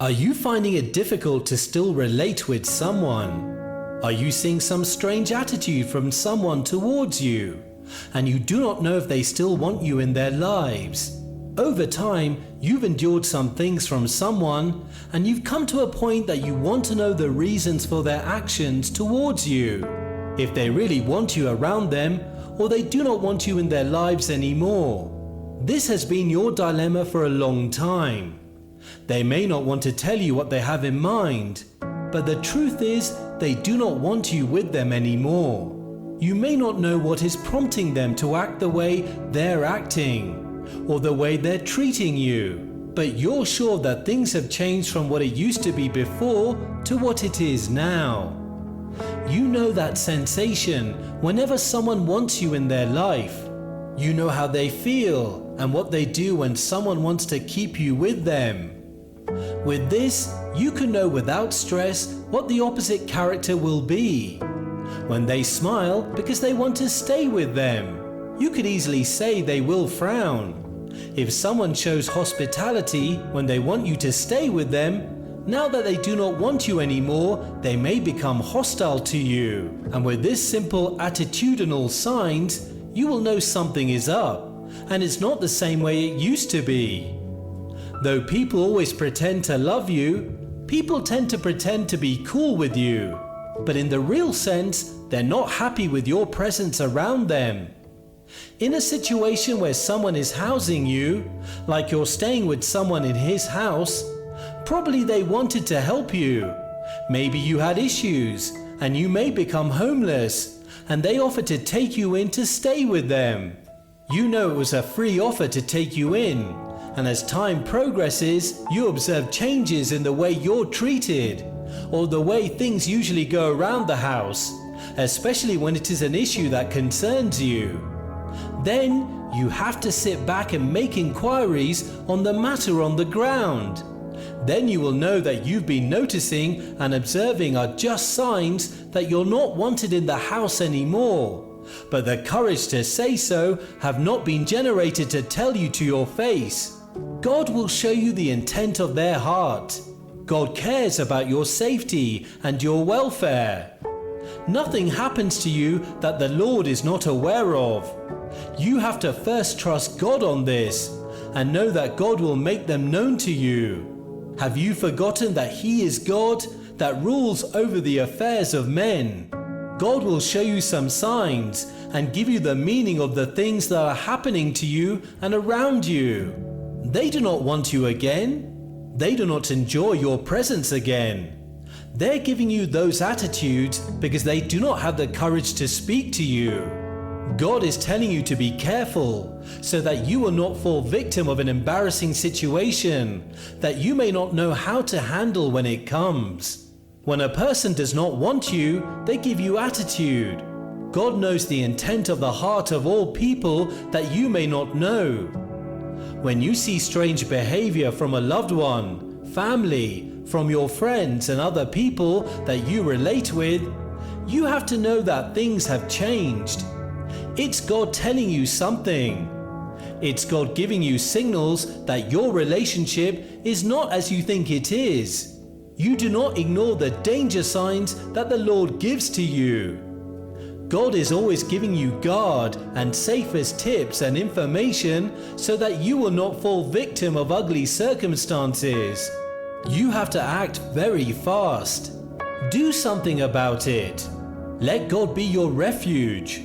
Are you finding it difficult to still relate with someone? Are you seeing some strange attitude from someone towards you, and you do not know if they still want you in their lives? Over time, you've endured some things from someone, and you've come to a point that you want to know the reasons for their actions towards you. If they really want you around them, or they do not want you in their lives anymore. This has been your dilemma for a long time. They may not want to tell you what they have in mind, but the truth is they do not want you with them anymore. You may not know what is prompting them to act the way they're acting, or the way they're treating you, but you're sure that things have changed from what it used to be before to what it is now. You know that sensation whenever someone wants you in their life. You know how they feel and what they do when someone wants to keep you with them. With this, you can know without stress what the opposite character will be. When they smile because they want to stay with them, you could easily say they will frown. If someone shows hospitality when they want you to stay with them, now that they do not want you anymore, they may become hostile to you. And with this simple attitudinal signs, you will know something is up, and it's not the same way it used to be. Though people always pretend to love you, people tend to pretend to be cool with you. But in the real sense, they're not happy with your presence around them. In a situation where someone is housing you, like you're staying with someone in his house, probably they wanted to help you. Maybe you had issues, and you may become homeless, and they offered to take you in to stay with them. You know it was a free offer to take you in. And as time progresses, you observe changes in the way you're treated, or the way things usually go around the house, especially when it is an issue that concerns you. Then you have to sit back and make inquiries on the matter on the ground. Then you will know that you've been noticing and observing are just signs that you're not wanted in the house anymore. But the courage to say so have not been generated to tell you to your face. God will show you the intent of their heart. God cares about your safety and your welfare. Nothing happens to you that the Lord is not aware of. You have to first trust God on this and know that God will make them known to you. Have you forgotten that He is God that rules over the affairs of men? God will show you some signs and give you the meaning of the things that are happening to you and around you. They do not want you again. They do not enjoy your presence again. They're giving you those attitudes because they do not have the courage to speak to you. God is telling you to be careful so that you will not fall victim of an embarrassing situation that you may not know how to handle when it comes. When a person does not want you, they give you attitude. God knows the intent of the heart of all people that you may not know. When you see strange behavior from a loved one, family, from your friends and other people that you relate with, you have to know that things have changed. It's God telling you something. It's God giving you signals that your relationship is not as you think it is. You do not ignore the danger signs that the Lord gives to you. God is always giving you guard and safest tips and information so that you will not fall victim of ugly circumstances. You have to act very fast. Do something about it. Let God be your refuge.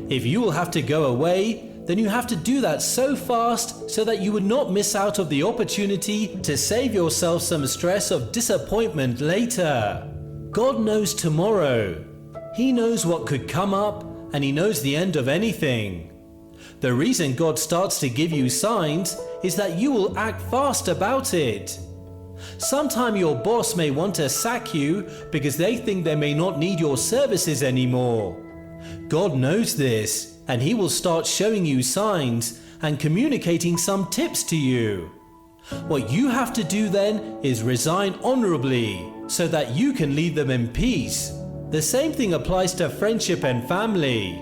If you will have to go away, then you have to do that so fast so that you would not miss out of the opportunity to save yourself some stress of disappointment later. God knows tomorrow. He knows what could come up, and He knows the end of anything. The reason God starts to give you signs is that you will act fast about it. Sometime your boss may want to sack you because they think they may not need your services anymore. God knows this, and He will start showing you signs and communicating some tips to you. What you have to do then is resign honorably so that you can leave them in peace. The same thing applies to friendship and family.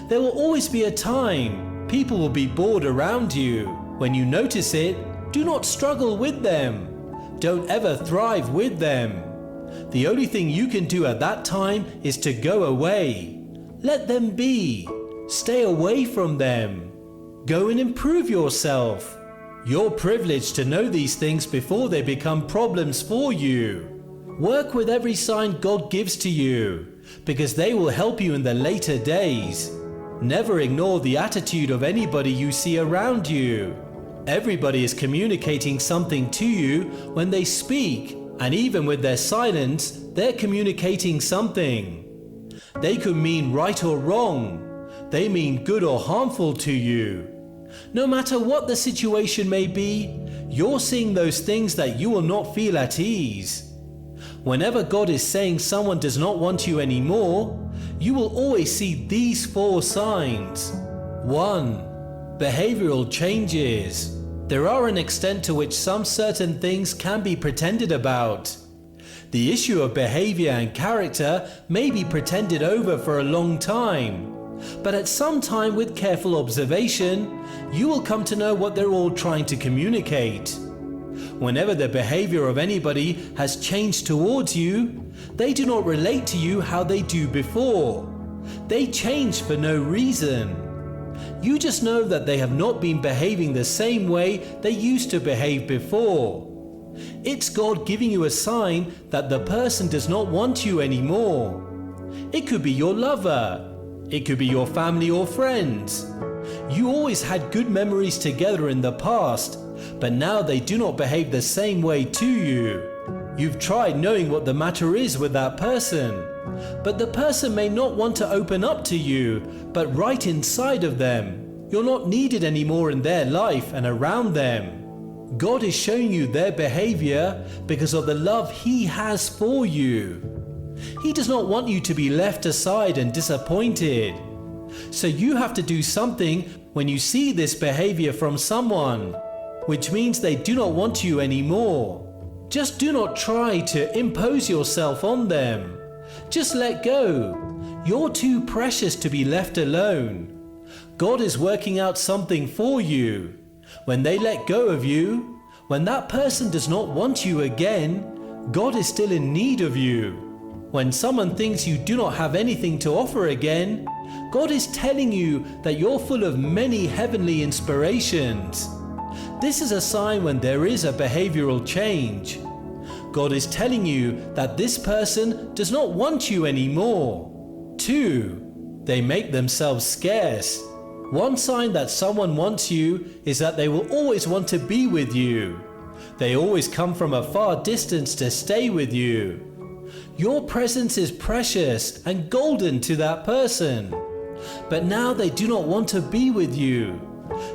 There will always be a time people will be bored around you. When you notice it, do not struggle with them. don't ever thrive with them. The only thing you can do at that time is to go away. Let them be. Stay away from them. Go and improve yourself. You're privileged to know these things before they become problems for you. Work with every sign God gives to you, because they will help you in the later days. Never ignore the attitude of anybody you see around you. Everybody is communicating something to you when they speak, and even with their silence, they're communicating something. They could mean right or wrong. They mean good or harmful to you. No matter what the situation may be, you're seeing those things that you will not feel at ease. Whenever God is saying someone does not want you anymore, you will always see these 4 signs. 1. Behavioral changes. There are an extent to which some certain things can be pretended about. The issue of behavior and character may be pretended over for a long time, but at some time with careful observation, you will come to know what they're all trying to communicate. Whenever the behavior of anybody has changed towards you, they do not relate to you how they do before. They change for no reason. You just know that they have not been behaving the same way they used to behave before. It's God giving you a sign that the person does not want you anymore. It could be your lover. It could be your family or friends. You always had good memories together in the past, but now they do not behave the same way to you. You've tried knowing what the matter is with that person, but the person may not want to open up to you, but right inside of them, you're not needed anymore in their life and around them. God is showing you their behavior because of the love He has for you. He does not want you to be left aside and disappointed. So you have to do something when you see this behavior from someone, which means they do not want you anymore. Just do not try to impose yourself on them. Just let go. You're too precious to be left alone. God is working out something for you. When they let go of you, when that person does not want you again, God is still in need of you. When someone thinks you do not have anything to offer again, God is telling you that you're full of many heavenly inspirations. This is a sign when there is a behavioral change. God is telling you that this person does not want you anymore. 2. They make themselves scarce. One sign that someone wants you is that they will always want to be with you. They always come from a far distance to stay with you. Your presence is precious and golden to that person. But now they do not want to be with you.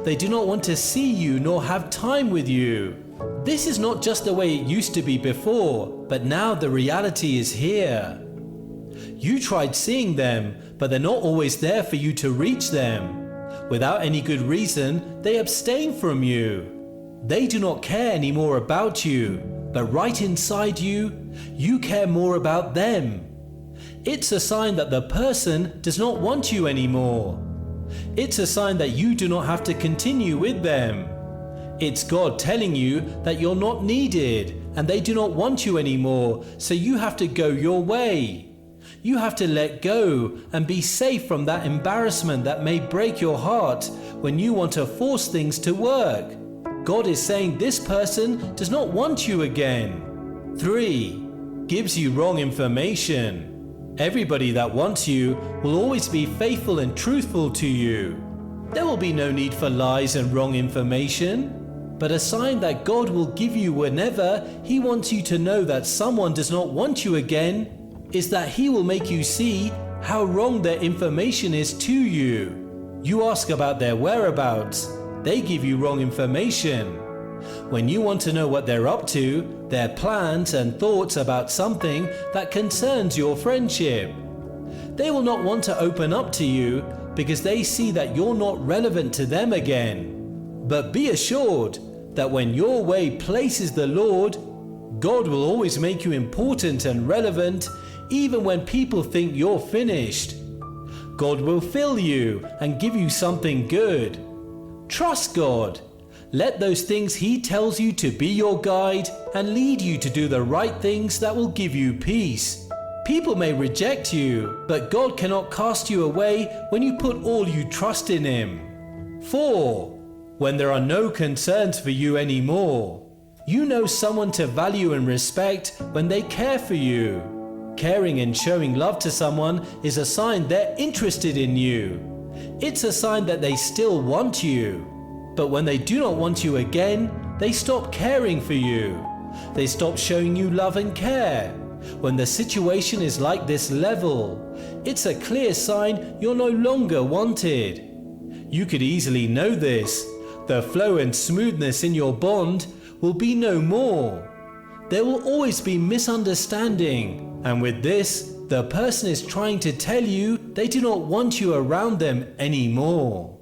They do not want to see you nor have time with you. This is not just the way it used to be before, but now the reality is here. You tried seeing them, but they're not always there for you to reach them. Without any good reason, they abstain from you. They do not care anymore about you, but right inside you, you care more about them. It's a sign that the person does not want you anymore. It's a sign that you do not have to continue with them. It's God telling you that you're not needed and they do not want you anymore, so you have to go your way. You have to let go and be safe from that embarrassment that may break your heart when you want to force things to work. God is saying this person does not want you again. 3. Gives you wrong information. Everybody that wants you will always be faithful and truthful to you. There will be no need for lies and wrong information, but a sign that God will give you whenever He wants you to know that someone does not want you again is that He will make you see how wrong their information is to you. You ask about their whereabouts, they give you wrong information. When you want to know what they're up to, their plans and thoughts about something that concerns your friendship, they will not want to open up to you because they see that you're not relevant to them again. But be assured that when your way places the Lord, God will always make you important and relevant even when people think you're finished. God will fill you and give you something good. Trust God. Let those things he tells you to be your guide and lead you to do the right things that will give you peace. People may reject you, but God cannot cast you away when you put all you trust in Him. 4. When there are no concerns for you anymore. You know someone to value and respect when they care for you. Caring and showing love to someone is a sign they're interested in you. It's a sign that they still want you. But when they do not want you again, they stop caring for you. They stop showing you love and care. When the situation is like this level, it's a clear sign you're no longer wanted. You could easily know this. The flow and smoothness in your bond will be no more. There will always be misunderstanding, and with this, the person is trying to tell you they do not want you around them anymore.